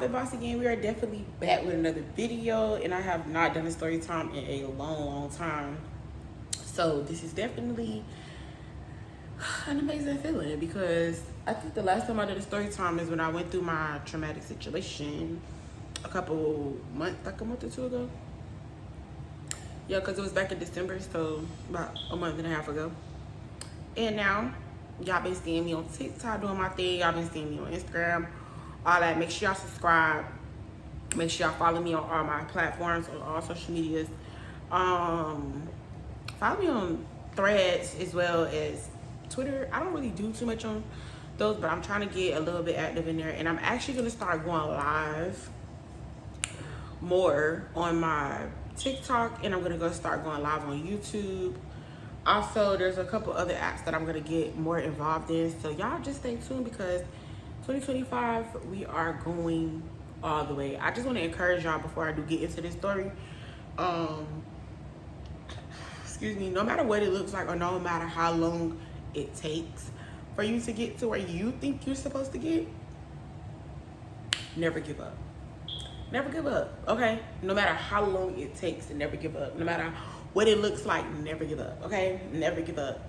the boss again. We are definitely back with another video, and I have not done a story time in a long time. So this is definitely an amazing feeling because I think the last time I did a story time is when I went through my traumatic situation a month or two ago. Yeah, because it was back in December, so about a month and a half ago. And now, y'all been seeing me on TikTok doing my thing. Y'all been seeing me on Instagram, all that. Make sure y'all subscribe. Make sure y'all follow me on all my platforms, on all social medias. Follow me on Threads as well as Twitter. I don't really do too much on those, but I'm trying to get a little bit active in there. And I'm actually going to start going live more on my TikTok, and I'm going to go start going live on YouTube. Also, there's a couple other apps that I'm going to get more involved in. So y'all just stay tuned because 2025, we are going all the way. I just want to encourage y'all before I do get into this story. Excuse me, no matter what it looks like or no matter how long it takes for you to get to where you think you're supposed to get, never give up. Never give up, okay? No matter how long it takes to never give up. No matter what it looks like, never give up, okay? Never give up.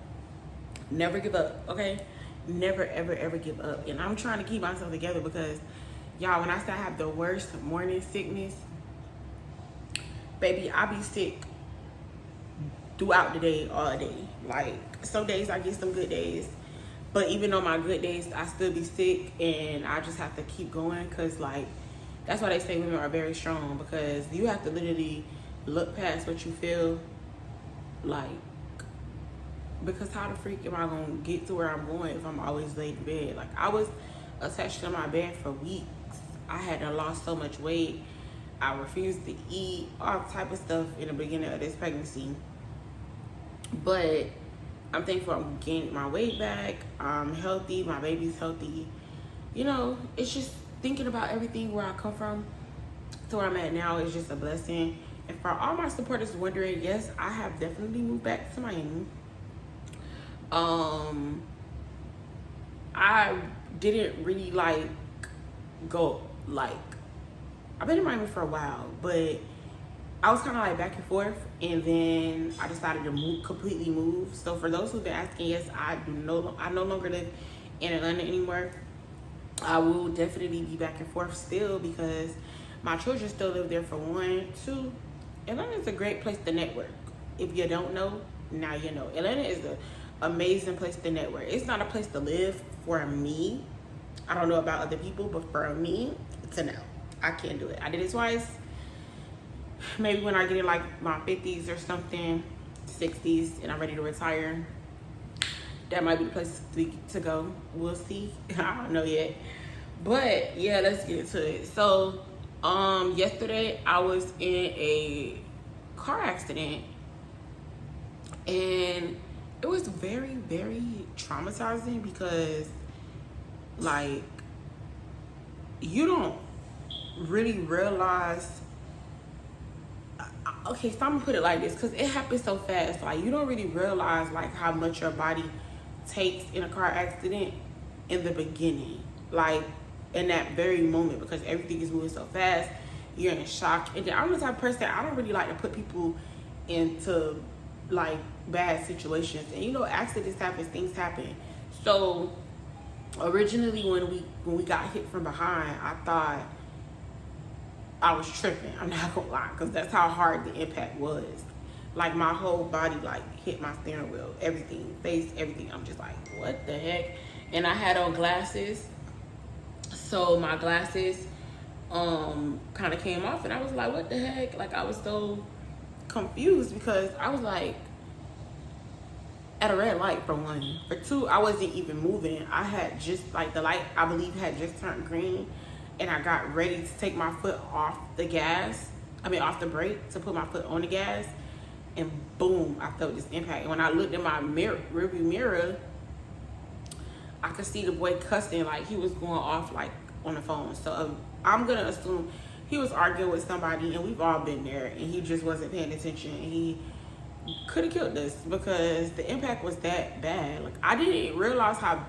Never give up, okay? Never, ever give up. And I'm trying to keep myself together because, y'all, when I say I have the worst morning sickness, baby, I be sick throughout the day, all day. Like, some days I get some good days. But even on my good days, I still be sick. And I just have to keep going because, like, that's why they say women are very strong, because you have to literally look past what you feel like, because how the freak am I gonna get to where I'm going if I'm always laid in bed? Like, I was attached to my bed for weeks. I had lost so much weight. I refused to eat, all type of stuff in the beginning of this pregnancy. But I'm thankful I'm gaining my weight back. I'm healthy, my baby's healthy. You know, it's just thinking about everything where I come from to where I'm at now is just a blessing. And for all my supporters wondering, yes, I have definitely moved back to Miami. I didn't really I've been in Miami for a while, but I was kind of like back and forth, and then I decided to completely move. So for those who've been asking, yes, I no longer live in Atlanta anymore. I will definitely be back and forth still because my children still live there for one. Two, Atlanta is a great place to network. If you don't know, now you know. Atlanta is an amazing place to network. It's not a place to live for me. I don't know about other people, but for me, it's a no. I can't do it. I did it twice. Maybe when I get in like my 50s or something, 60s, and I'm ready to retire, that might be the place to go. We'll see. I don't know yet. But yeah, let's get into it. So yesterday I was in a car accident, and it was very, very traumatizing because, like, you don't really realize. Okay, so I'm gonna put it like this because it happens so fast. Like, you don't really realize like how much your body takes in a car accident in the beginning, like in that very moment, because everything is moving so fast. You're in shock. And then I'm the type of person, I don't really like to put people into like bad situations. And you know, accidents happen, things happen. So originally when we got hit from behind, I thought I was tripping. I'm not gonna lie, because that's how hard the impact was. Like, my whole body like hit my steering wheel, everything, face, everything. I'm just like, what the heck? And I had on glasses, so my glasses kind of came off, and I was like, what the heck? Like, I was so confused because I was like at a red light, for one. For two, I wasn't even moving. I had just, like, the light, I believe, had just turned green, and I got ready to take my foot off the gas, off the brake, to put my foot on the gas, and boom, I felt this impact. And when I looked in my rearview mirror, I could see the boy cussing, like he was going off like on the phone. So I'm gonna assume he was arguing with somebody, and we've all been there, and he just wasn't paying attention, and he could have killed us because the impact was that bad. Like, I didn't realize how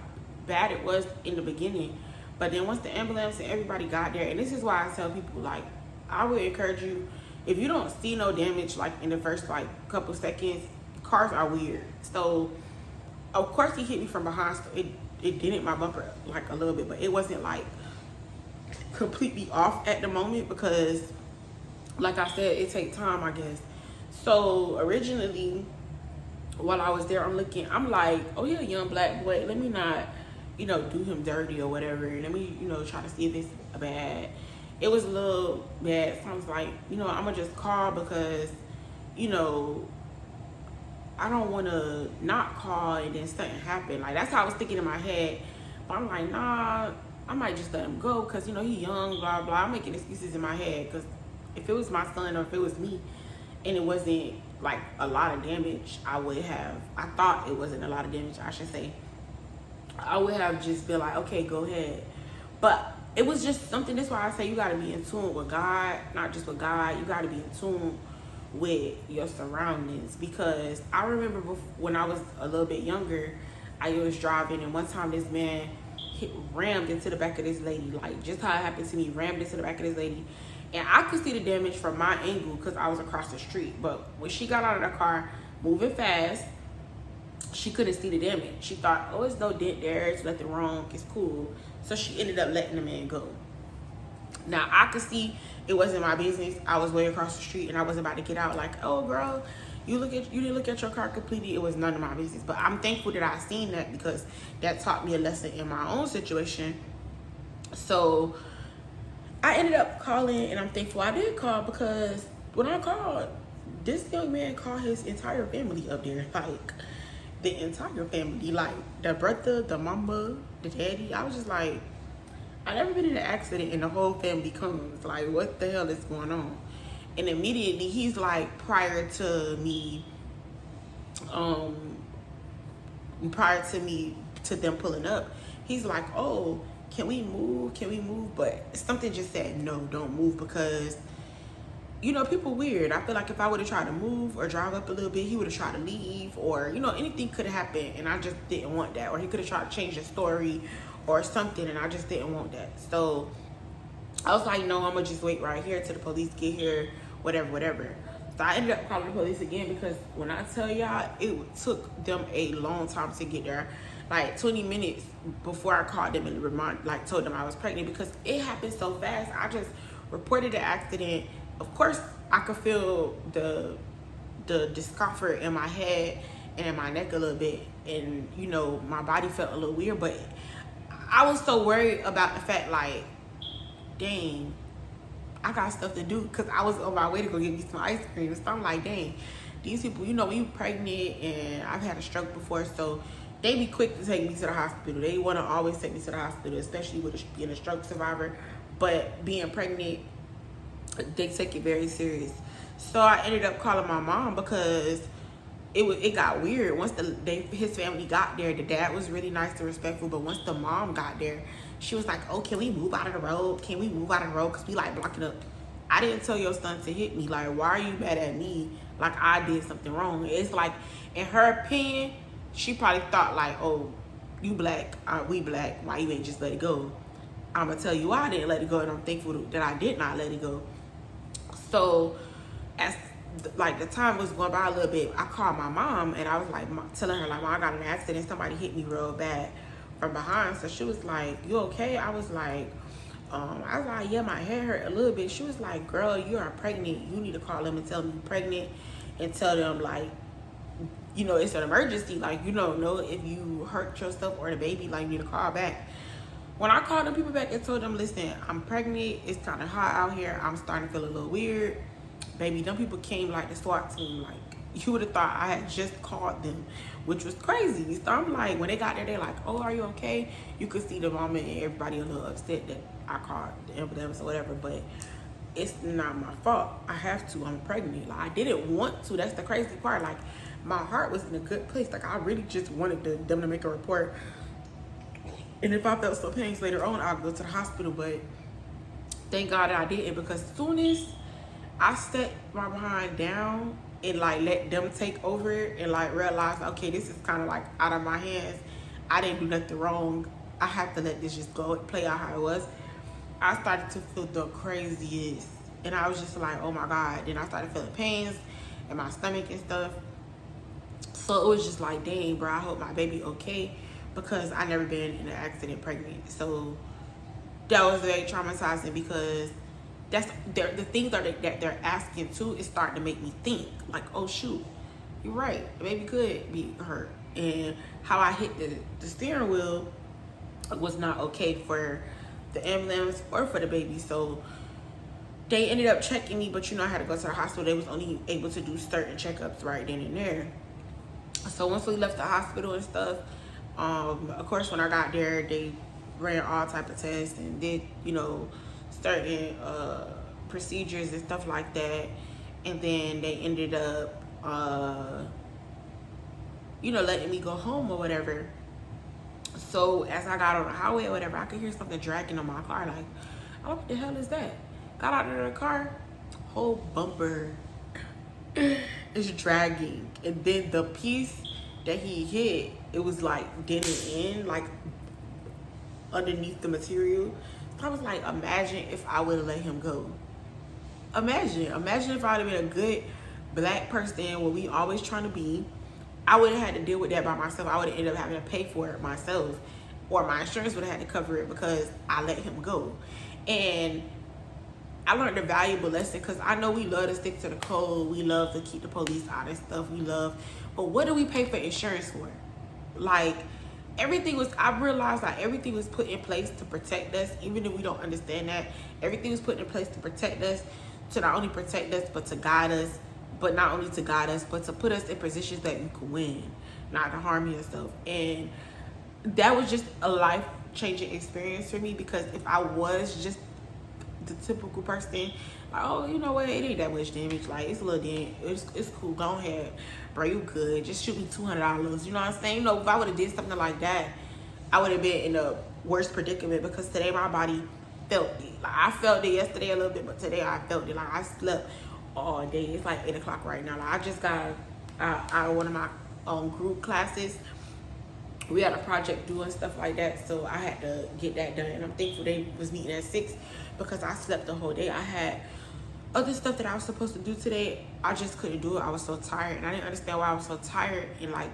bad it was in the beginning, But then once the ambulance and everybody got there, and this is why I tell people, like, I would encourage you, if you don't see no damage, like, in the first, like, couple seconds, cars are weird. So, of course, he hit me from behind. So it didn't my bumper, like, a little bit, but it wasn't, like, completely off at the moment because, like I said, it takes time, I guess. So, originally, while I was there, I'm like, oh, yeah, young black boy, let me not, you know, do him dirty or whatever. Let me, you know, try to see if it's bad. It was a little bad. So I was like, you know, I'm going to just call because, you know, I don't want to not call and then something happen. Like, that's how I was thinking in my head. But I'm like, nah, I might just let him go because, you know, he young, blah, blah. I'm making excuses in my head because if it was my son or if it was me and it wasn't, like, a lot of damage, I thought it wasn't a lot of damage, I should say. I would have just been like, okay, go ahead. But it was just something, that's why I say you got to be in tune with God, not just with God. You got to be in tune with your surroundings, because I remember when I was a little bit younger, I was driving, and one time this man rammed into the back of this lady, like just how it happened to me, rammed into the back of this lady. And I could see the damage from my angle because I was across the street. But when she got out of the car, moving fast, she couldn't see the damage. She thought, oh, it's no dent there, it's nothing wrong, it's cool. So she ended up letting the man go. Now, I could see it wasn't my business. I was way across the street and I wasn't about to get out like, oh, girl, you didn't look at your car completely. It was none of my business. But I'm thankful that I seen that because that taught me a lesson in my own situation. So I ended up calling, and I'm thankful I did call because when I called, this young man called his entire family up there. Like, the entire family. Like, the brother, the mama, the daddy. I was just like, I never been in an accident and the whole family comes. Like, what the hell is going on? And immediately he's like, prior to them pulling up, he's like, oh, can we move? But something just said, no, don't move, because, you know, people weird. I feel like if I would have tried to move or drive up a little bit, he would have tried to leave, or, you know, anything could have happened, and I just didn't want that. Or he could have tried to change the story or something, and I just didn't want that. So I was like, no, I'm gonna just wait right here till the police get here, whatever. So I ended up calling the police again, because when I tell y'all, it took them a long time to get there. Like 20 minutes before I called them and told them I was pregnant, because it happened so fast. I just reported the accident. Of course, I could feel the discomfort in my head and in my neck a little bit, and, you know, my body felt a little weird, but I was so worried about the fact, like, dang, I got stuff to do, because I was on my way to go get me some ice cream. So I'm like, dang, these people, you know, when you pregnant, and I've had a stroke before, so they be quick to take me to the hospital. They want to always take me to the hospital, especially with being a stroke survivor. But being pregnant, they take it very serious. So I ended up calling my mom, because it got weird. Once his family got there, the dad was really nice and respectful, but once the mom got there, she was like, oh, can we move out of the road? Because we like blocking up. I didn't tell your son to hit me. Like, why are you mad at me like I did something wrong? It's like, in her opinion, she probably thought like, oh, you black, we black, why you ain't just let it go? I'm gonna tell you why I didn't let it go, and I'm thankful that I did not let it go. So as like the time was going by a little bit, I called my mom, and I was like telling her like, Mom, I got in an accident, somebody hit me real bad from behind. So she was like, you okay? I was like, yeah, my head hurt a little bit. She was like, girl, you are pregnant. You need to call them and tell them you're pregnant, and tell them, like, you know, it's an emergency. Like, you don't know if you hurt yourself or the baby, like, you need to call back. When I called them people back and told them, listen, I'm pregnant, it's kind of hot out here, I'm starting to feel a little weird, baby, them people came like the SWAT team. Like, you would have thought I had just called them, which was crazy. So I'm like, when they got there, they're like, oh, are you okay? You could see the mama and everybody a little upset that I called the ambulance or whatever, but it's not my fault. I have to. I'm pregnant. Like, I didn't want to. That's the crazy part. Like, my heart was in a good place. Like, I really just wanted them to make a report. And if I felt some pains later on, I'll go to the hospital. But thank God that I didn't, because as soon as I set my behind down and like let them take over it and like realize, okay, this is kind of like out of my hands, I didn't do nothing wrong, I have to let this just go play out how it was. I started to feel the craziest, and I was just like, oh my God. Then I started feeling pains in my stomach and stuff. So it was just like, dang, bro, I hope my baby okay, because I never been in an accident pregnant. So that was very traumatizing, because that's the things that they're asking too is starting to make me think like, oh shoot, you're right, the baby could be hurt. And how I hit the steering wheel was not okay for the ambulance or for the baby. So they ended up checking me, but I had to go to the hospital. They was only able to do certain checkups right then and there. So once we left the hospital and stuff, of course when I got there, they ran all type of tests and did certain procedures and stuff like that. And then they ended up letting me go home or whatever. So as I got on the highway or whatever, I could hear something dragging on my car. Like, oh, what the hell is that? Got out of the car, whole bumper is dragging. And then the piece that he hit, it was like dented in, like underneath the material. So I was like, imagine if I would have let him go. Imagine if I would have been a good black person, what we always trying to be. I would have had to deal with that by myself. I would have ended up having to pay for it myself, or my insurance would have had to cover it because I let him go. And I learned a valuable lesson, because I know we love to stick to the code. We love to keep the police out of stuff. But what do we pay for insurance for? Like, I realized like everything was put in place to protect us, even if we don't understand that. Everything was put in place to protect us, to not only protect us, but to guide us. But not only to guide us, but to put us in positions that we could win, not to harm yourself. And that was just a life-changing experience for me, because if I was just the typical person, like, oh, you know what, it ain't that much damage, like, it's a little dent, it's cool, go ahead, bro, you good, just shoot me $200, you know what I'm saying? If I would have did something like that, I would have been in a worse predicament, because today my body felt it. Like, I felt it yesterday a little bit, but today I felt it. Like, I slept all day. It's like 8 o'clock right now. Like, I just got out of one of my group classes. We had a project due and stuff like that, so I had to get that done. And I'm thankful they was meeting at 6, because I slept the whole day. I had other stuff that I was supposed to do today. I just couldn't do it. I was so tired, and I didn't understand why I was so tired and like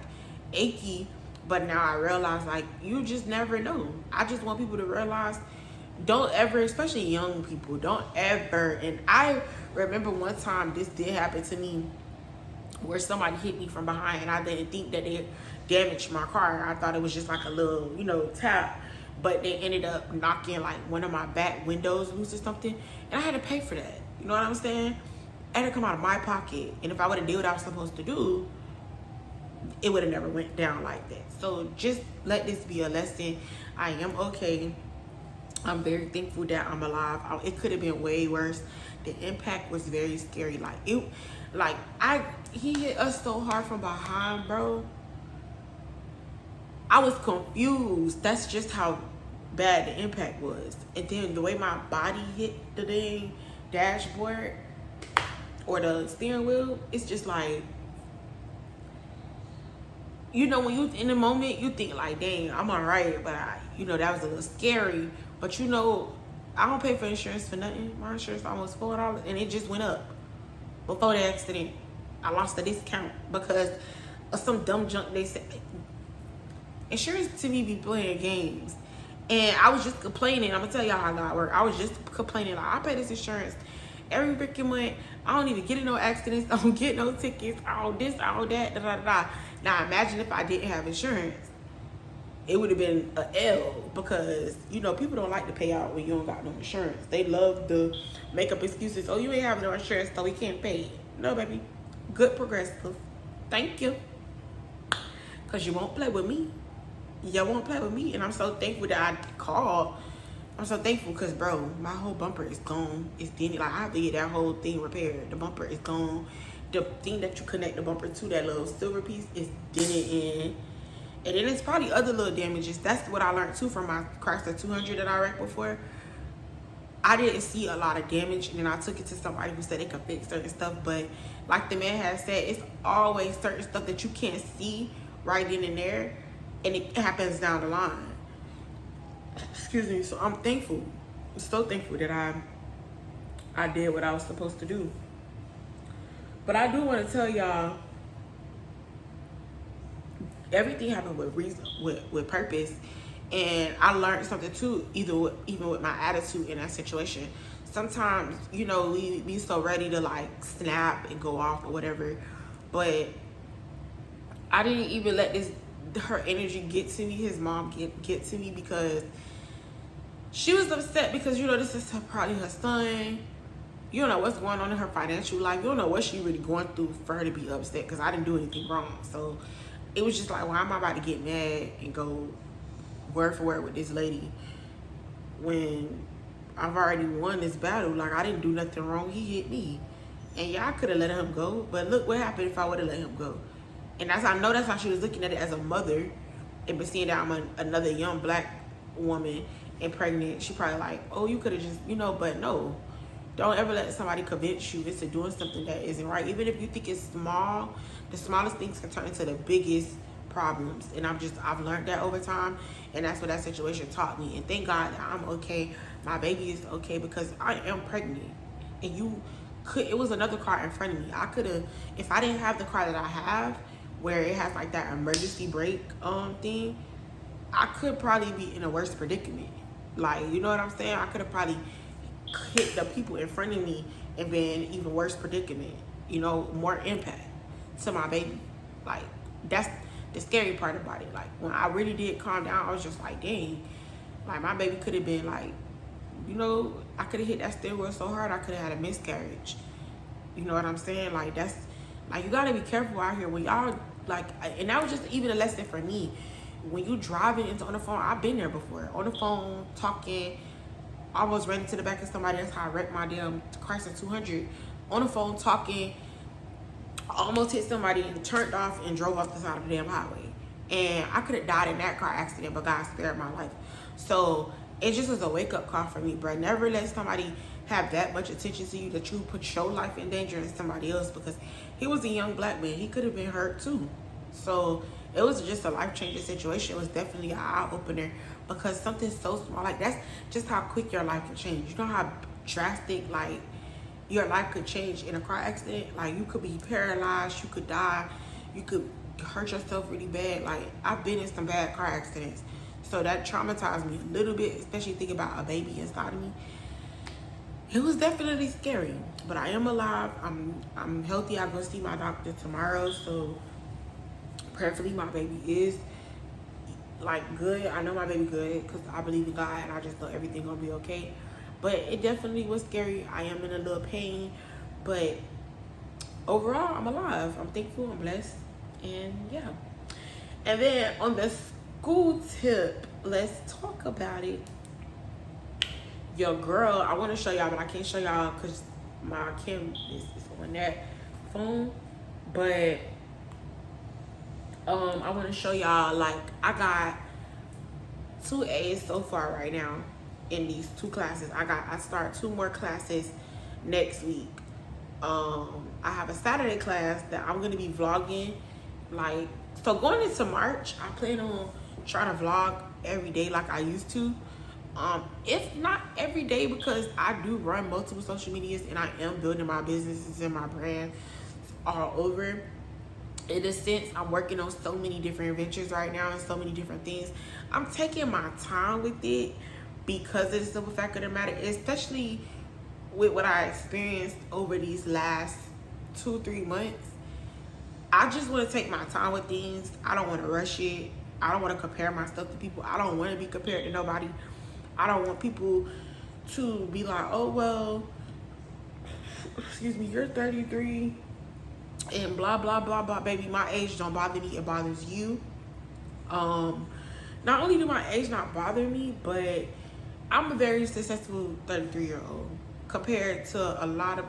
achy. But now I realize, like, you just never know. I just want people to realize, don't ever, especially young people, don't ever. And I remember one time this did happen to me, where somebody hit me from behind, and I didn't think that they damaged my car. I thought it was just like a little, tap, but they ended up knocking like one of my back windows loose or something, and I had to pay for that. You know what I'm saying? I had to come out of my pocket, and if I would have did what I was supposed to do, it would have never went down like that. So just let this be a lesson. I am okay. I'm very thankful that I'm alive. It could have been way worse. The impact was very scary. He hit us so hard from behind, bro. I was confused. That's just how bad the impact was. And then the way my body hit the dang dashboard or the steering wheel, it's just like, when you in the moment, you think like, dang, I'm all right. But that was a little scary. But I don't pay for insurance for nothing. My insurance almost $4, and it just went up. Before the accident, I lost the discount because of some dumb junk they said. Insurance to me be playing games. And I was just complaining. I'm gonna tell y'all how that works. I was just complaining, like, I pay this insurance every freaking month. I don't even get in no accidents. I don't get no tickets. All this, all that, da da da. Now imagine if I didn't have insurance. It would have been an L, because people don't like to pay out when you don't got no insurance. They love to make up excuses. Oh, you ain't have no insurance, so we can't pay it. No, baby. Good progressive. Thank you. Because you won't play with me. Y'all won't play with me. And I'm so thankful that I called. I'm so thankful because, bro, my whole bumper is gone. It's dented. Like, I have to get that whole thing repaired. The bumper is gone. The thing that you connect the bumper to, that little silver piece, is dented in. And then it's probably other little damages. That's what I learned too from my Chrysler 200 that I wrecked before. I didn't see a lot of damage, and then I took it to somebody who said they could fix certain stuff. But like the man has said, it's always certain stuff that you can't see right in and there, and it happens down the line. Excuse me. So I'm thankful. I'm so thankful that I did what I was supposed to do. But I do want to tell y'all, everything happened with reason, with purpose. And I learned something too, even with my attitude in that situation. Sometimes, you know, we be so ready to like snap and go off or whatever, but I didn't even let her energy get to me, his mom get to me, because she was upset because, you know, this is probably her son. You don't know what's going on in her financial life. You don't know what she really going through for her to be upset, because I didn't do anything wrong. So it was just like, why am I about to get mad and go word for word with this lady when I've already won this battle? Like, I didn't do nothing wrong. He hit me. And yeah, I could have let him go, but look what happened if I would have let him go. And I know that's how she was looking at it, as a mother, and seeing that I'm another young black woman and pregnant. She probably like, oh, you could have just, you know, but no. Don't ever let somebody convince you into doing something that isn't right. Even if you think it's small, the smallest things can turn into the biggest problems. And I've learned that over time, and that's what that situation taught me. And thank God that I'm okay. My baby is okay, because I am pregnant. And it was another car in front of me. I could have, if I didn't have the car that I have, where it has like that emergency brake thing, I could probably be in a worse predicament. Like, you know what I'm saying? I could have probably hit the people in front of me and been even worse predicament, you know, more impact to my baby. Like, that's the scary part about it. Like, when I really did calm down, I was just like, dang, like, my baby could have been like, you know, I could have hit that steering wheel so hard I could have had a miscarriage. You know what I'm saying? Like, that's, like, you gotta be careful out here when y'all, like, and that was just even a lesson for me. When you driving into on the phone, I've been there before, on the phone, talking, almost ran into the back of somebody. That's how I wrecked my damn Chrysler 200. On the phone, talking, almost hit somebody and turned off and drove off the side of the damn highway. And I could have died in that car accident, but God spared my life. So it just was a wake-up call for me, bro. Never let somebody have that much attention to you that you put your life in danger and somebody else, because he was a young black man. He could have been hurt too. So it was just a life-changing situation. It was definitely an eye-opener, because something so small, like, that's just how quick your life can change. You know how drastic, like, your life could change in a car accident? Like, you could be paralyzed, you could die, you could hurt yourself really bad. Like, I've been in some bad car accidents. So that traumatized me a little bit, especially thinking about a baby inside of me. It was definitely scary, but I am alive. I'm healthy. I'm gonna see my doctor tomorrow, so prayerfully my baby is like good. I know my baby good because I believe in God, and I just know everything gonna be okay. But it definitely was scary. I am in a little pain, but overall I'm alive. I'm thankful. I'm blessed, and yeah. And then on the school tip, let's talk about it. Your girl, I want to show y'all, but I can't show y'all because my cam is on that phone. But I want to show y'all, like, I got 2 A's so far right now in these 2 classes. I start 2 more classes next week. I have a Saturday class that I'm gonna be vlogging. Like, so going into March, I plan on trying to vlog every day like I used to. If not every day, because I do run multiple social medias and I am building my businesses and my brand all over. In a sense, I'm working on so many different ventures right now and so many different things. I'm taking my time with it because of the simple fact of the matter, especially with what I experienced over these last 2-3 months. I just want to take my time with things. I don't want to rush it. I don't want to compare myself to people. I don't want to be compared to nobody. I don't want people to be like, oh, well, excuse me, you're 33 and blah, blah, blah, blah. Baby, my age don't bother me. It bothers you. Not only do my age not bother me, but I'm a very successful 33-year-old compared to a lot of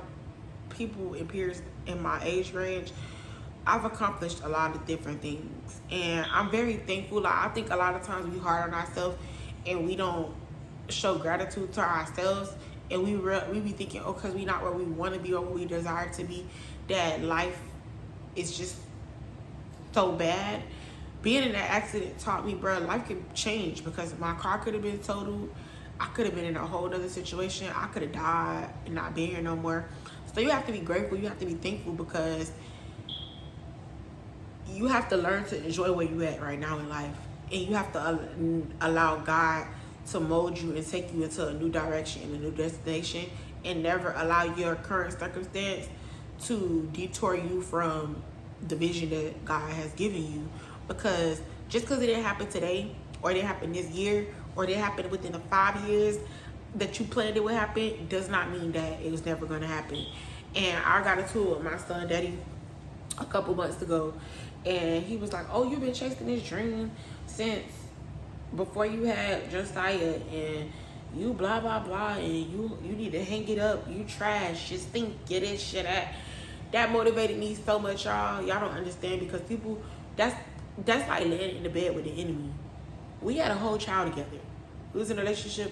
people and peers in my age range. I've accomplished a lot of different things, and I'm very thankful. Like, I think a lot of times we hard on ourselves and we don't show gratitude to ourselves, and we be thinking, oh, because we not where we want to be or where we desire to be, that life is just so bad. being in that accident taught me, bro, life can change, because my car could have been totaled. I could have been in a whole other situation. I could have died and not been here no more. So you have to be grateful. You have to be thankful, because you have to learn to enjoy where you at right now in life. And you have to allow God to mold you and take you into a new direction and a new destination, and never allow your current circumstance to detour you from the vision that God has given you. Because just because it didn't happen today, or it didn't happen this year, or it didn't happen within the 5 years that you planned it would happen, does not mean that it was never going to happen. And I got into it with my son daddy a couple months ago, and he was like, oh, you've been chasing this dream since before you had Josiah, and you blah blah blah, and you need to hang it up, you trash, just think, get this shit out. That motivated me so much, y'all don't understand, because people, that's like laying in the bed with the enemy. We had a whole child together. We was in a relationship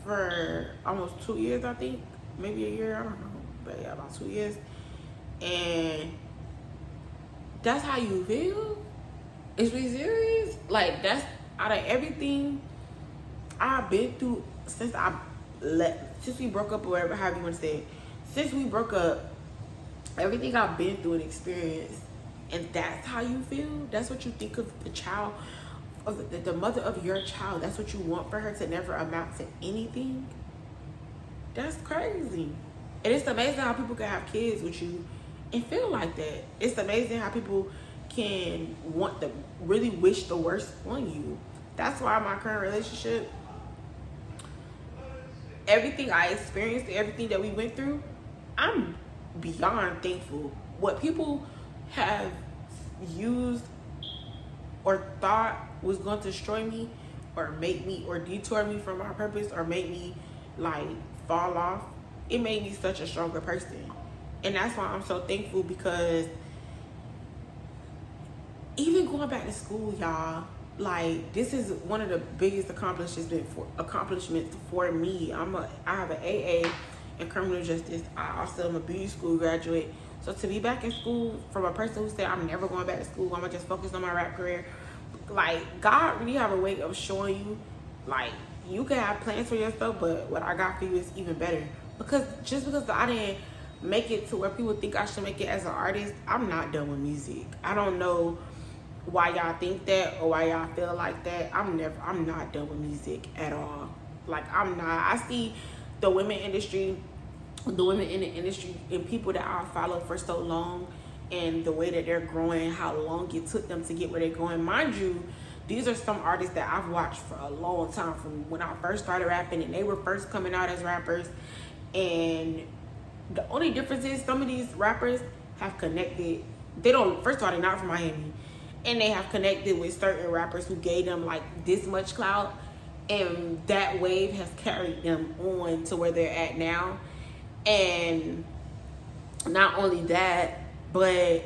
for almost 2 years, I think, maybe a year, I don't know, but yeah, about 2 years. And that's how you feel? Is we serious? Like, that's out of everything I've been through since we broke up, or whatever, however you want to say it. Since we broke up, everything I've been through and experienced, and that's how you feel? That's what you think of the child, of the mother of your child? That's what you want for her, to never amount to anything? That's crazy. And it's amazing how people can have kids with you and feel like that. It's amazing how people can want to really wish the worst on you. That's why my current relationship, everything I experienced, everything that we went through, I'm beyond thankful. What people have used or thought was going to destroy me, or make me, or detour me from my purpose, or make me like fall off, it made me such a stronger person. And that's why I'm so thankful, because even going back to school, y'all, like, this is one of the biggest accomplishments for me. I have an AA in criminal justice. I also am a beauty school graduate. So to be back in school, from a person who said I'm never going back to school, I'm gonna just focus on my rap career, like, God really have a way of showing you, like, you can have plans for yourself, but what I got for you is even better. Because just because I didn't make it to where people think I should make it as an artist, I'm not done with music. I don't know why y'all think that, or why y'all feel like that. I'm not done with music at all. Like, I'm not. I see the women in the industry and people that I follow for so long, and the way that they're growing, how long it took them to get where they're going. Mind you, these are some artists that I've watched for a long time, from when I first started rapping and they were first coming out as rappers. And the only difference is some of these rappers have connected. They don't, first of all, they're not from Miami, and they have connected with certain rappers who gave them like this much clout, and that wave has carried them on to where they're at now. And not only that, but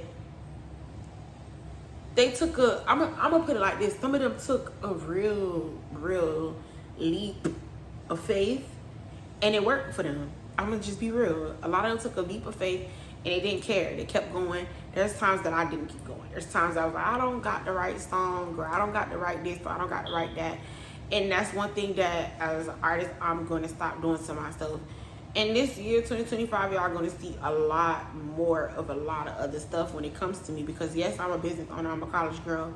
they took I'm gonna put it like this, some of them took a real leap of faith, and it worked for them. I'm gonna just be real. A lot of them took a leap of faith, and they didn't care. They kept going. There's times that I didn't keep going. There's times I was like, I don't got the right song, or I don't got the right this, or I don't got the right that. And that's one thing that as an artist, I'm going to stop doing to myself. And this year, 2025, y'all are going to see a lot more of a lot of other stuff when it comes to me. Because yes, I'm a business owner. I'm a college girl.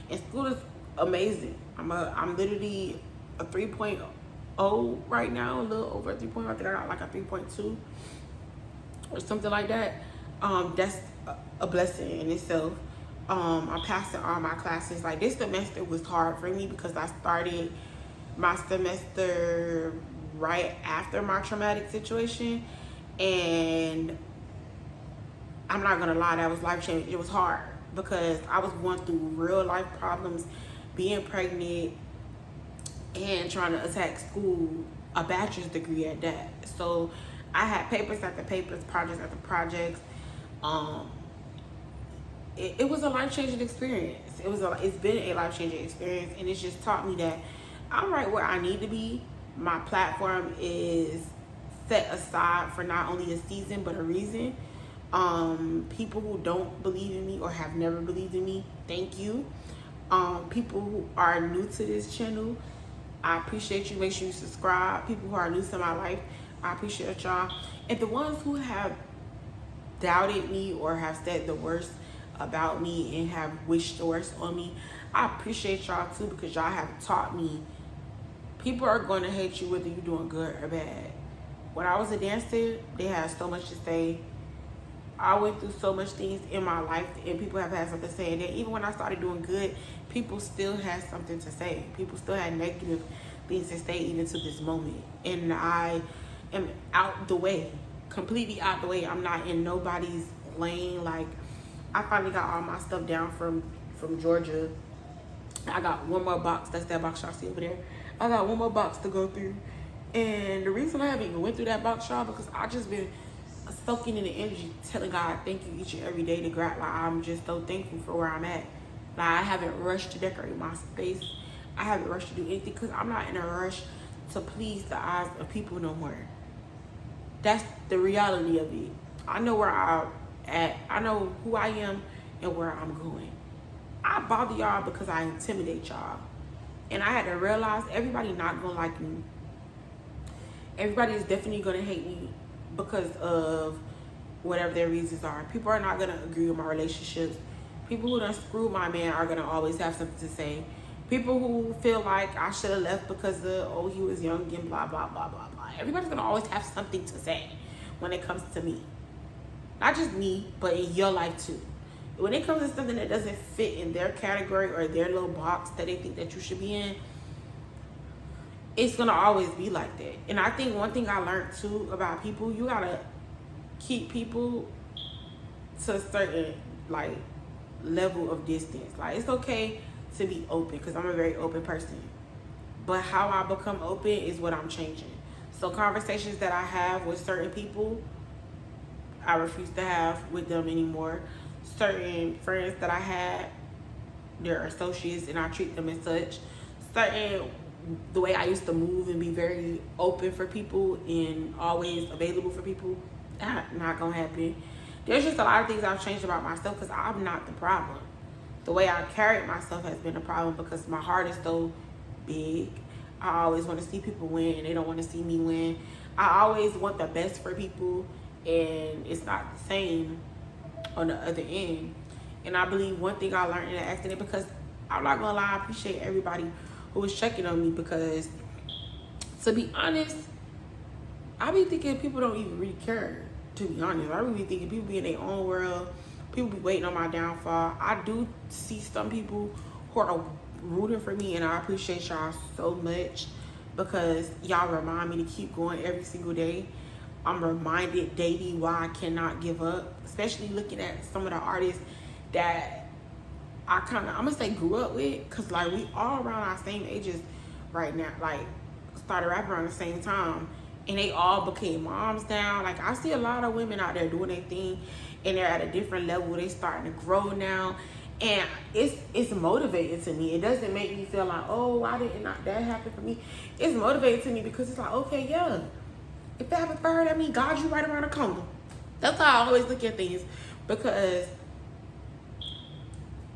And school is amazing. I'm literally a 3.0 right now. A little over a 3.0. I think I got like a 3.2 or something like that. That's a blessing in itself. I'm passing all my classes. Like, this semester was hard for me because I started my semester right after my traumatic situation, and I'm not gonna lie, that was life-changing. It was hard because I was going through real life problems, being pregnant and trying to attack school, a bachelor's degree at that. So I had papers after papers, projects after projects. It was a life-changing experience. It's been a life-changing experience, and it's just taught me that I'm right where I need to be. My platform is set aside for not only a season but a reason. People who don't believe in me or have never believed in me, thank you. People who are new to this channel, I appreciate you. Make sure you subscribe. People who are new to my life, I appreciate y'all. And the ones who have doubted me or have said the worst about me and have wished the worst on me, I appreciate y'all too, because y'all have taught me people are going to hate you whether you're doing good or bad. When I was a dancer, they had so much to say. I went through so much things in my life, and people have had something to say. And then even when I started doing good, people still had something to say. People still had negative things to say even to this moment. And I am out the way, completely out the way. I'm not in nobody's lane. Like, I finally got all my stuff down from Georgia. I got one more box. That's that box y'all see over there. I got one more box to go through. And the reason I haven't even went through that box, y'all, because I just been soaking in the energy, telling God thank you each and every day to God. Like, I'm just so thankful for where I'm at. Like, I haven't rushed to decorate my space. I haven't rushed to do anything because I'm not in a rush to please the eyes of people no more. That's the reality of it. I know where I'm at. I know who I am and where I'm going. I bother y'all because I intimidate y'all. And I had to realize everybody not gonna like me. Everybody is definitely gonna hate me because of whatever their reasons are. People are not gonna agree with my relationships. People who done screwed my man are gonna always have something to say. People who feel like I should have left because of, oh, he was young and blah, blah, blah, blah, blah. Everybody's gonna always have something to say when it comes to me. Not just me, but in your life too. When it comes to something that doesn't fit in their category or their little box that they think that you should be in, it's gonna always be like that. And I think one thing I learned too about people, you gotta keep people to a certain like level of distance. Like, it's okay to be open because I'm a very open person, but how I become open is what I'm changing. So conversations that I have with certain people, I refuse to have with them anymore. Certain friends that I had, they're associates and I treat them as such. The way I used to move and be very open for people and always available for people, that's not gonna happen. There's just a lot of things I've changed about myself because I'm not the problem. The way I carried myself has been a problem because my heart is so big. I always want to see people win and they don't want to see me win. I always want the best for people, and it's not the same on the other end. And I believe one thing I learned in an accident, because I'm not gonna lie, I appreciate everybody who was checking on me, because to be honest, I be thinking people don't even really care, to be honest. I really be thinking people be in their own world. People be waiting on my downfall. I do see some people who are rooting for me, and I appreciate y'all so much because y'all remind me to keep going every single day. I'm reminded daily why I cannot give up, especially looking at some of the artists that I kind of, I'm gonna say grew up with, because like we all around our same ages right now, like started rapping around the same time, and they all became moms now. Like, I see a lot of women out there doing their thing and they're at a different level. They starting to grow now, and it's motivating to me. It doesn't make me feel like, oh, why didn't that happen for me? It's motivating to me because it's like, okay, yeah, if that happened for her, that means God, you right around the corner. That's how I always look at things, because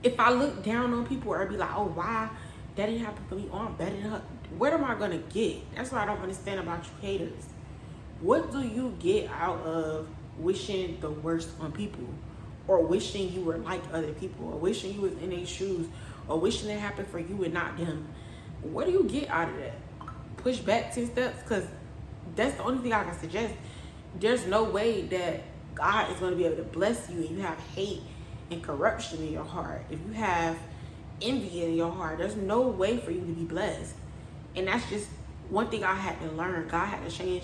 if I look down on people or be like, oh, why that didn't happen for me, oh, I'm better than her, what am I gonna get? That's what I don't understand about you haters. What do you get out of wishing the worst on people, or wishing you were like other people, or wishing you was in their shoes, or wishing it happened for you and not them? What do you get out of that? Push back 10 steps, because that's the only thing I can suggest. There's no way that God is going to be able to bless you and you have hate and corruption in your heart. If you have envy in your heart, there's no way for you to be blessed. And that's just one thing I had to learn. God had to change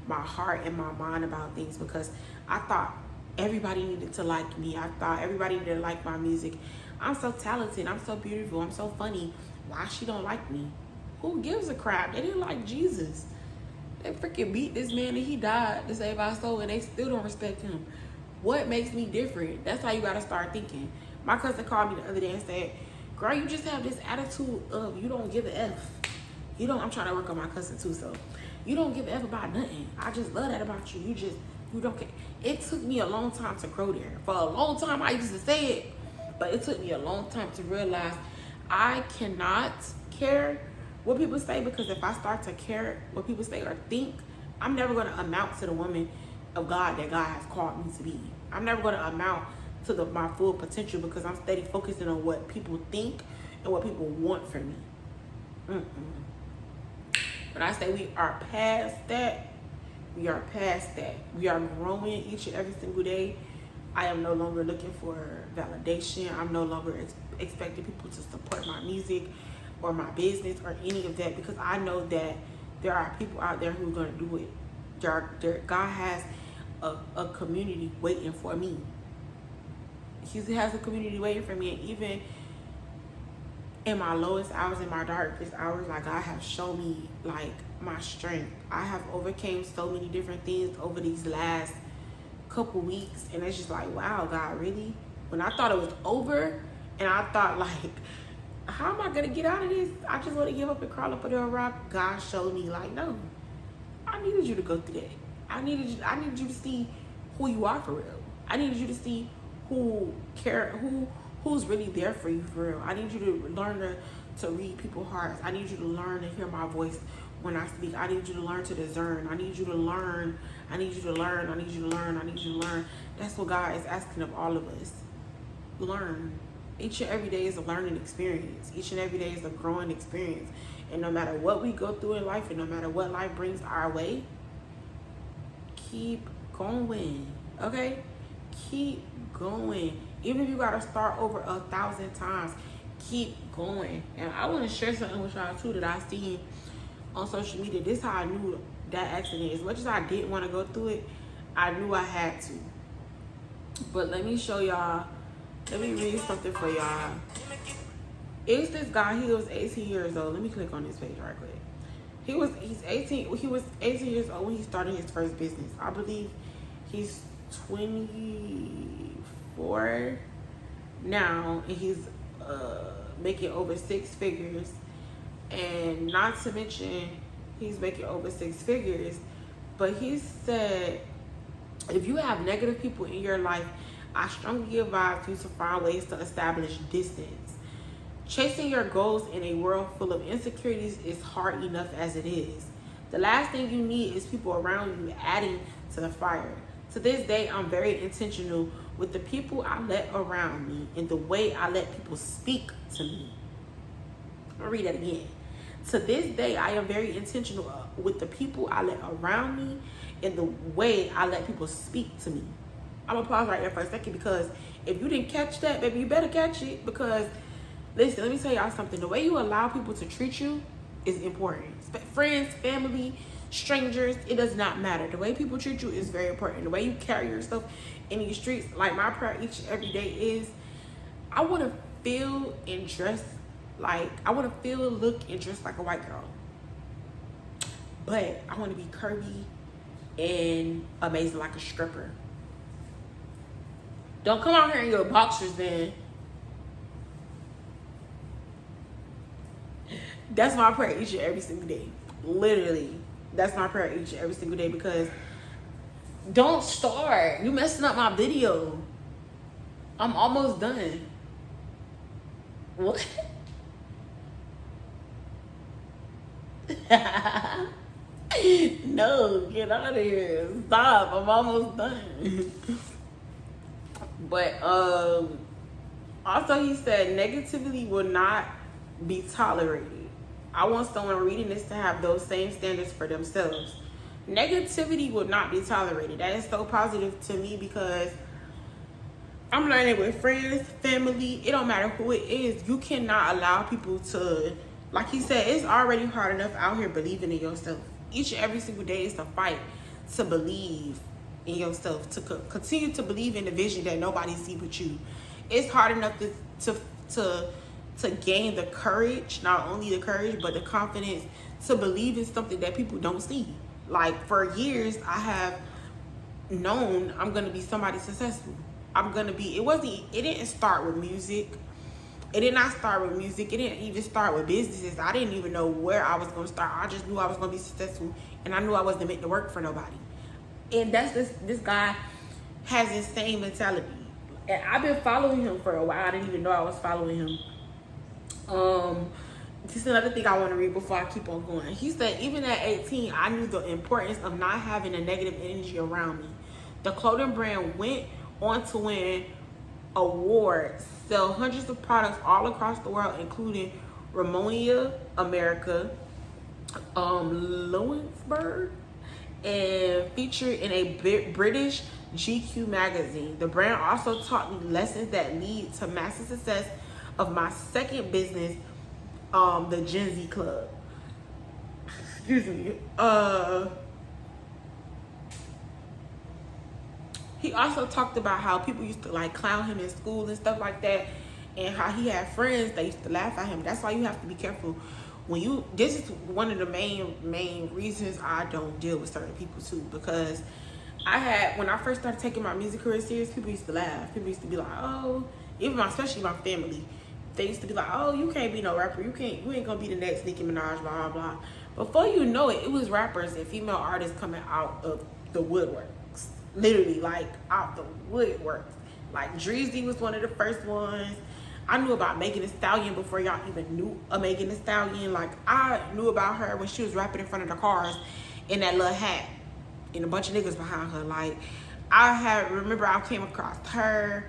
my heart and my mind about things, because I thought everybody needed to like me. I thought everybody needed to like my music. I'm so talented. I'm so beautiful. I'm so funny. Why she don't like me? Who gives a crap? They didn't like Jesus. They freaking beat this man and he died to save our soul, and they still don't respect him. What makes me different? That's how you gotta start thinking. My cousin called me the other day and said, girl, you just have this attitude of you don't give a F. I'm trying to work on my cousin too, so you don't give a F about nothing. I just love that about you. You don't care. It took me a long time to grow there. For a long time I used to say it, but it took me a long time to realize I cannot care what people say, because if I start to care what people say or think, I'm never going to amount to the woman of God that God has called me to be. I'm never going to amount to my full potential, because I'm steady focusing on what people think and what people want from me. But I say we are past that. We are past that. We are growing each and every single day. I am no longer looking for validation. I'm no longer expecting people to support my music or my business or any of that, because I know that there are people out there who are going to do it. God has a community waiting for me. He has a community waiting for me. And even in my lowest hours, in my darkest hours, like, God has shown me, like, my strength. I have overcame so many different things over these last couple weeks, and it's just like, wow, God, really? When I thought it was over, and I thought, like, how am I gonna get out of this? I just want to give up and crawl up under a rock. God showed me, like, no, I needed you to go through that. I needed you to see who you are for real. I needed you to see who's really there for you for real. I need you to learn to read people's hearts. I need you to learn to hear my voice when I speak. I need you to learn to discern. I need you to learn. I need you to learn. I need you to learn. I need you to learn. That's what God is asking of all of us. Learn. Each and every day is a learning experience. Each and every day is a growing experience. And no matter what we go through in life, and no matter what life brings our way, keep going. Okay? Keep going. Even if you gotta start over 1,000 times, keep going. And I want to share something with y'all too that I seen on social media. This is how I knew that accident. As much as I didn't want to go through it, I knew I had to. But let me show y'all. Let me read something for y'all. It's this guy. He was 18 years old. Let me click on this page right quick. He was 18 years old when he started his first business. I believe he's 24 now, and he's making over 6 figures. And not to mention, he's making over 6 figures. But he said, if you have negative people in your life, I strongly advise you to find ways to establish distance. Chasing your goals in a world full of insecurities is hard enough as it is. The last thing you need is people around you adding to the fire. To this day, I'm very intentional with the people I let around me and the way I let people speak to me. I'll read that again. To this day, I am very intentional with the people I let around me and the way I let people speak to me. I'm gonna pause right there for a second, because if you didn't catch that, baby, you better catch it. Because listen, let me tell y'all something. The way you allow people to treat you is important. Friends, family, strangers, it does not matter. The way people treat you is very important. The way you carry yourself in these streets, like my prayer each and every day is, I want to feel and dress like, I want to feel, look, and dress like a white girl. But I want to be curvy and amazing like a stripper. Don't come out here in your boxers, then. That's my prayer each and every single day. Literally, that's my prayer each and every single day, because don't start. You messing up my video. I'm almost done. What? No, get out of here. Stop. I'm almost done. But also he said negativity will not be tolerated. I want someone reading this to have those same standards for themselves. Negativity will not be tolerated. That is so positive to me, because I'm learning with friends, family, it don't matter who it is. You cannot allow people to, like he said, it's already hard enough out here believing in yourself. Each and every single day is a fight to believe in yourself, to continue to believe in the vision that nobody sees but you. It's hard enough to gain the courage, not only the courage, but the confidence to believe in something that people don't see. Like, for years, I have known I'm going to be somebody successful. I'm going to be, it didn't start with music. It did not start with music. It didn't even start with businesses. I didn't even know where I was going to start. I just knew I was going to be successful, and I knew I wasn't meant to work for nobody. And that's this guy has the same mentality. And I've been following him for a while. I didn't even know I was following him. This is another thing I want to read before I keep on going. He said, even at 18, I knew the importance of not having a negative energy around me. The clothing brand went on to win awards, sell hundreds of products all across the world, including Ramonia, America, Lawrenceburg, and featured in a British GQ magazine. The brand also taught me lessons that lead to massive success of my second business, the Gen Z Club. Excuse me. He also talked about how people used to like clown him in school and stuff like that, and how he had friends that used to laugh at him. That's why you have to be careful when you. This is one of the main reasons I don't deal with certain people too, because when I first started taking my music career serious, people used to laugh. People used to be like, oh, especially my family. They used to be like, oh, you can't be no rapper. You ain't gonna be the next Nicki Minaj, blah, blah, blah. Before you know it, it was rappers and female artists coming out of the woodworks. Literally, like, out the woodworks. Like, Dreezy was one of the first ones. I knew about Megan Thee Stallion before y'all even knew of Megan Thee Stallion. Like, I knew about her when she was rapping in front of the cars in that little hat and a bunch of niggas behind her. Like, remember I came across her,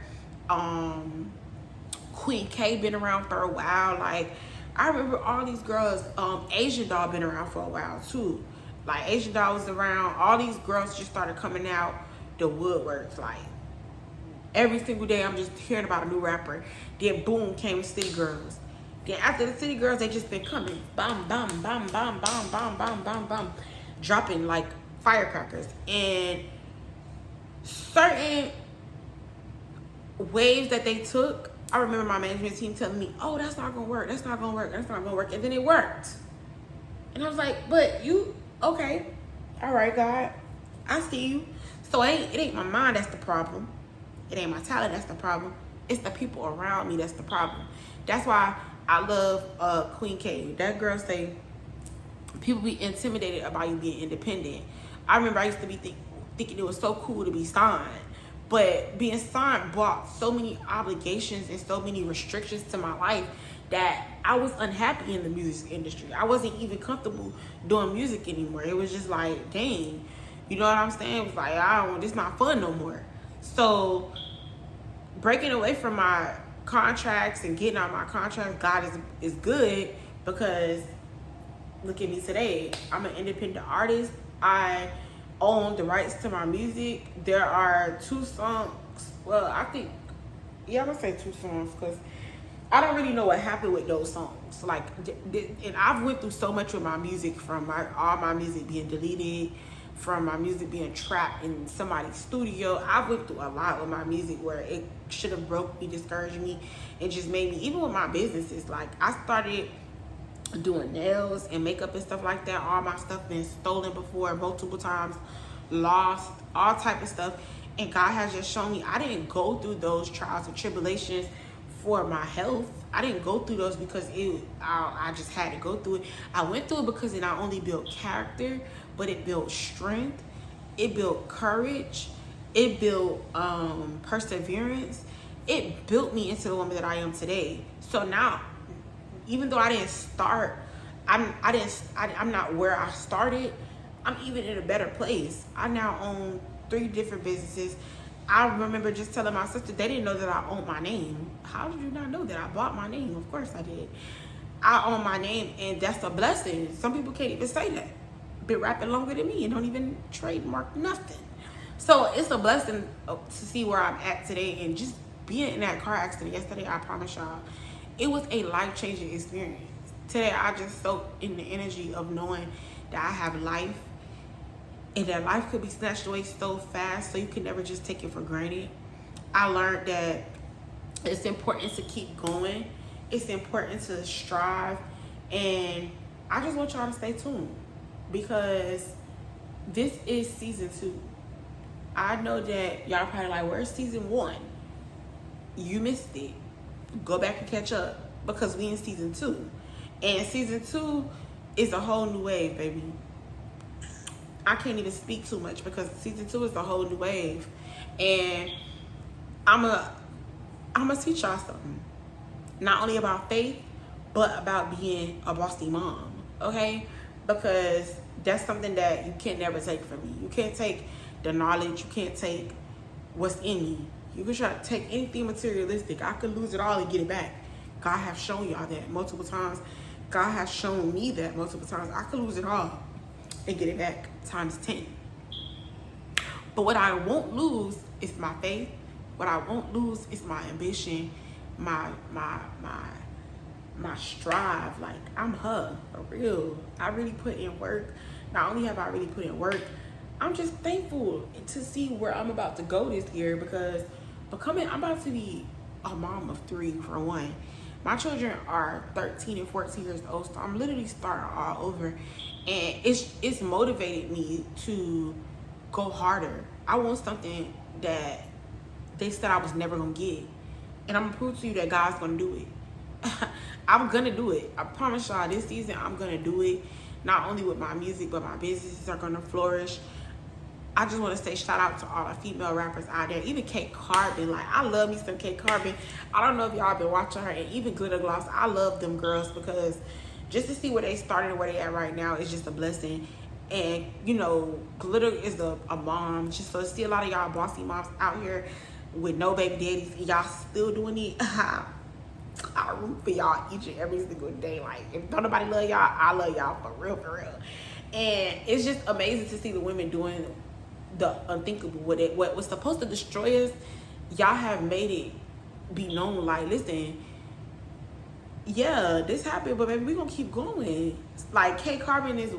Queen K been around for a while. Like, I remember all these girls. Asian Doll been around for a while too. Like, Asian Doll was around. All these girls just started coming out the woodworks. Like, every single day I'm just hearing about a new rapper. Then boom came City Girls. Then after the City Girls, they just been coming. Bam, bam, bam, bam, bam, bam, bam, bam, bam. Dropping like firecrackers. And certain waves that they took, I remember my management team telling me, oh, that's not gonna work, that's not gonna work, that's not gonna work. And then it worked. And I was like, but you, okay, all right, God, I see you. So it ain't my mind that's the problem. It ain't my talent that's the problem. It's the people around me that's the problem. That's why I love Queen K. That girl say, people be intimidated about you being independent. I remember I used to be thinking it was so cool to be signed. But being signed brought so many obligations and so many restrictions to my life that I was unhappy in the music industry. I wasn't even comfortable doing music anymore. It was just like, dang, you know what I'm saying? It was like, this not fun no more. So breaking away from my contracts and getting out of my contracts, God is good, because look at me today. I'm an independent artist. I own the rights to my music. There are 2 songs. Well, I think, yeah, I'm gonna say 2 songs, because I don't really know what happened with those songs. Like, and I've went through so much with my music, from all my music being deleted, from my music being trapped in somebody's studio. I've went through a lot with my music where it should have broke me, discouraged me, and just made me, even with my businesses, like, I started doing nails and makeup and stuff like that. All my stuff been stolen before multiple times, lost, all type of stuff. And God has just shown me I didn't go through those trials and tribulations for my health. I didn't go through those because I just had to go through it. I went through it because it not only built character, but it built strength, it built courage, it built perseverance. It built me into the woman that I am today. So now, even though I didn't start, I'm not where I started. I'm even in a better place. I now own 3 different businesses. I remember just telling my sister, they didn't know that I owned my name. How did you not know that I bought my name? Of course I did. I own my name, and that's a blessing. Some people can't even say that. Been rapping longer than me and don't even trademark nothing. So it's a blessing to see where I'm at today. And just being in that car accident yesterday, I promise y'all, it was a life-changing experience. Today, I just soaked in the energy of knowing that I have life, and that life could be snatched away so fast, so you can never just take it for granted. I learned that it's important to keep going. It's important to strive. And I just want y'all to stay tuned, because this is season 2. I know that y'all probably like, where's season 1? You missed it. Go back and catch up, because we in season 2. And season 2 is a whole new wave, baby. I can't even speak too much, because season 2 is a whole new wave. And I'm gonna teach y'all something. Not only about faith, but about being a bossy mom, okay? Because that's something that you can never take from me. You can't take the knowledge. You can't take what's in me. You can try to take anything materialistic. I could lose it all and get it back. God has shown y'all that multiple times. God has shown me that multiple times. I could lose it all and get it back times 10. But what I won't lose is my faith. What I won't lose is my ambition, my strive. Like, I'm her, for real. I really put in work. Not only have I really put in work, I'm just thankful to see where I'm about to go this year, because I'm about to be a mom of 3, for one. My children are 13 and 14 years old, so I'm literally starting all over. And it's motivated me to go harder. I want something that they said I was never gonna get. And I'm gonna prove to you that God's gonna do it. I'm gonna do it. I promise y'all, this season I'm gonna do it. Not only with my music, but my businesses are gonna flourish. I just want to say shout out to all the female rappers out there. Even Kate Carbon. Like, I love me some Kate Carbon. I don't know if y'all been watching her. And even Glitter Gloss. I love them girls, because just to see where they started and where they at right now is just a blessing. And, you know, Glitter is a mom. Just so to see a lot of y'all bossy moms out here with no baby daddies and y'all still doing it. I root for y'all each and every single day. Like, if don't nobody love y'all, I love y'all for real, for real. And it's just amazing to see the women doing the unthinkable. What was supposed to destroy us, y'all have made it be known. Like, listen, yeah, this happened, but baby, we gonna keep going. Like, Kate Carbon is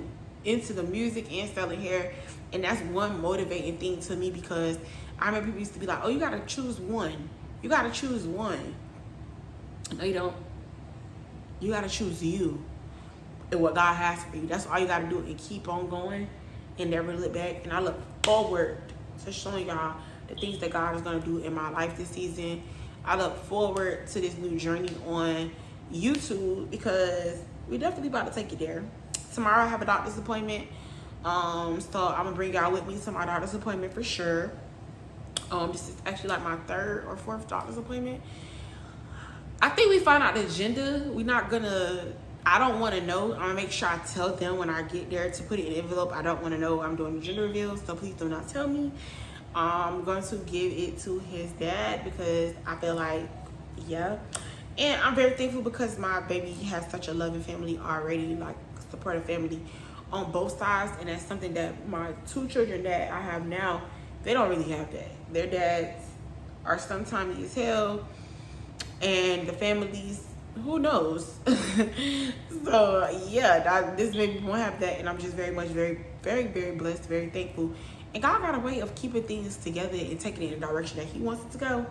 into the music and selling hair, and that's one motivating thing to me, because I remember people used to be like, oh, you gotta choose one. You gotta choose one. No, you don't. You gotta choose you and what God has for you. That's all you gotta do, and keep on going and never look back. And I look forward to showing y'all the things that God is gonna do in my life this season. I look forward to this new journey on YouTube, because we definitely about to take it there. Tomorrow I have a doctor's appointment. So I'm gonna bring y'all with me to my doctor's appointment for sure. This is actually like my 3rd or 4th doctor's appointment. I think we find out the agenda. I don't want to know. I'm gonna make sure I tell them when I get there to put it in an envelope. I don't want to know I'm doing gender reveals, so please do not tell me. I'm going to give it to his dad, because I feel like, yeah. And I'm very thankful, because my baby has such a loving family already, like supportive family on both sides. And that's something that my 2 children that I have now, they don't really have that. Their dads are sometimes as hell, and the families, who knows? So yeah, this baby won't have that, and I'm just very much, very, very, very blessed, very thankful. And God got a way of keeping things together and taking it in the direction that he wants it to go,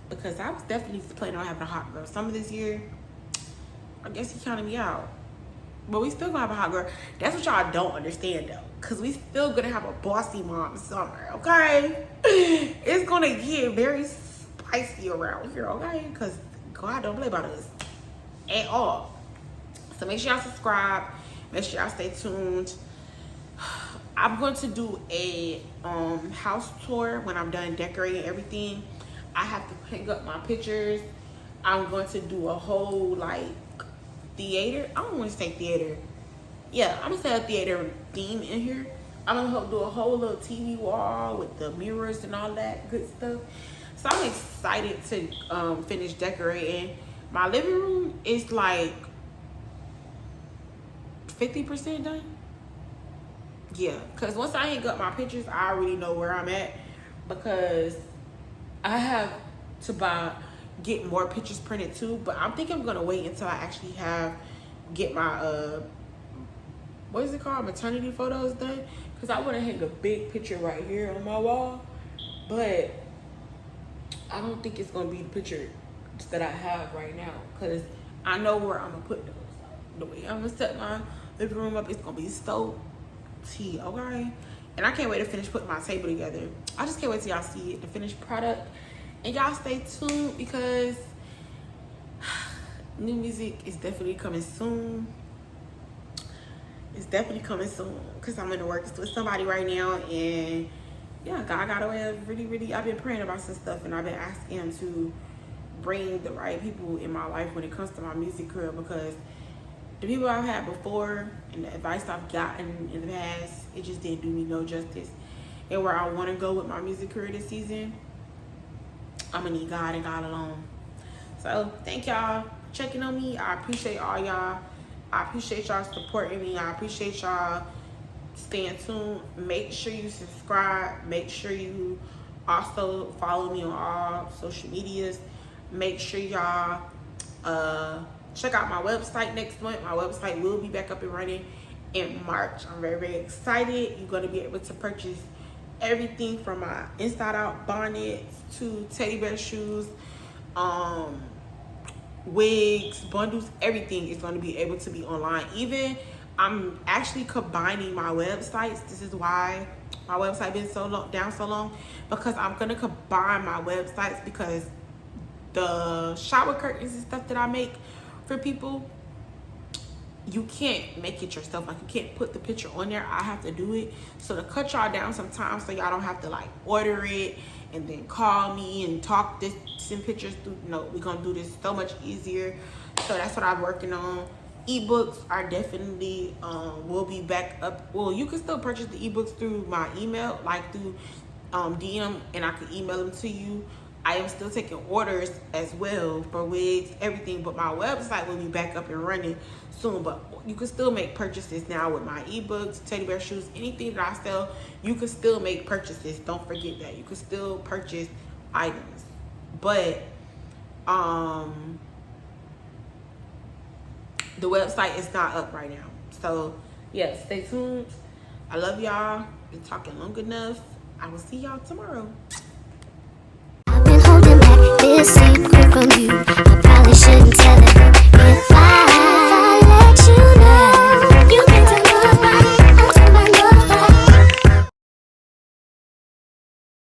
because I was definitely planning on having a hot girl summer this year. I guess he counted me out, but we still gonna have a hot girl. That's what y'all don't understand though, because we still gonna have a bossy mom summer, okay? It's gonna get very spicy around here, okay? Because God don't play about us at all. So make sure y'all subscribe. Make sure y'all stay tuned. I'm going to do a house tour when I'm done decorating everything. I have to hang up my pictures. I'm going to do a whole like theater. I don't want to say theater. Yeah, I'm gonna say a theater theme in here. I'm gonna do a whole little TV wall with the mirrors and all that good stuff. So I'm excited to finish decorating. My living room is like 50% done. Yeah, because once I hang up my pictures, I already know where I'm at, because I have to get more pictures printed too. But I'm thinking I'm gonna wait until I actually get my what is it called, maternity photos done, because I want to hang a big picture right here on my wall. But I don't think it's gonna be the picture that I have right now, because I know where I'm gonna put those. The way I'm gonna set my living room up, it's gonna be so tea, okay? And I can't wait to finish putting my table together. I just can't wait till y'all see it, the finished product. And y'all stay tuned, because new music is definitely coming soon. It's definitely coming soon, because I'm in the works with somebody right now. And yeah, God got a way of really, I've been praying about some stuff, and I've been asking him to bring the right people in my life when it comes to my music career, because the people I've had before and the advice I've gotten in the past, it just didn't do me no justice. And where I want to go with my music career this season, I'm gonna need God and God alone. So thank y'all for checking on me. I appreciate all y'all. I appreciate y'all supporting me. I appreciate y'all staying tuned. Make sure you subscribe. Make sure you also follow me on all social medias. Make sure y'all check out my website next month. My website will be back up and running in March. I'm very, very excited. You're going to be able to purchase everything from my inside out bonnets to teddy bear shoes, wigs, bundles. Everything is going to be able to be online. Even I'm actually combining my websites. This is why my website been down so long, because I'm going to combine my websites, because the shower curtains and stuff that I make for people, you can't make it yourself. Like, you can't put the picture on there. I have to do it. So to cut y'all down sometimes, so y'all don't have to like order it and then call me and talk this, send pictures through. No, we're gonna do this so much easier. So that's what I'm working on. Ebooks are definitely will be back up. Well, you can still purchase the ebooks through my email, like through DM, and I can email them to you. I am still taking orders as well for wigs, everything, but my website will be back up and running soon. But you can still make purchases now with my ebooks, teddy bear shoes, anything that I sell. You can still make purchases. Don't forget that. You can still purchase items, but the website is not up right now. So yeah, stay tuned. I love y'all. Been talking long enough. I will see y'all tomorrow. I've been holding back this secret from you.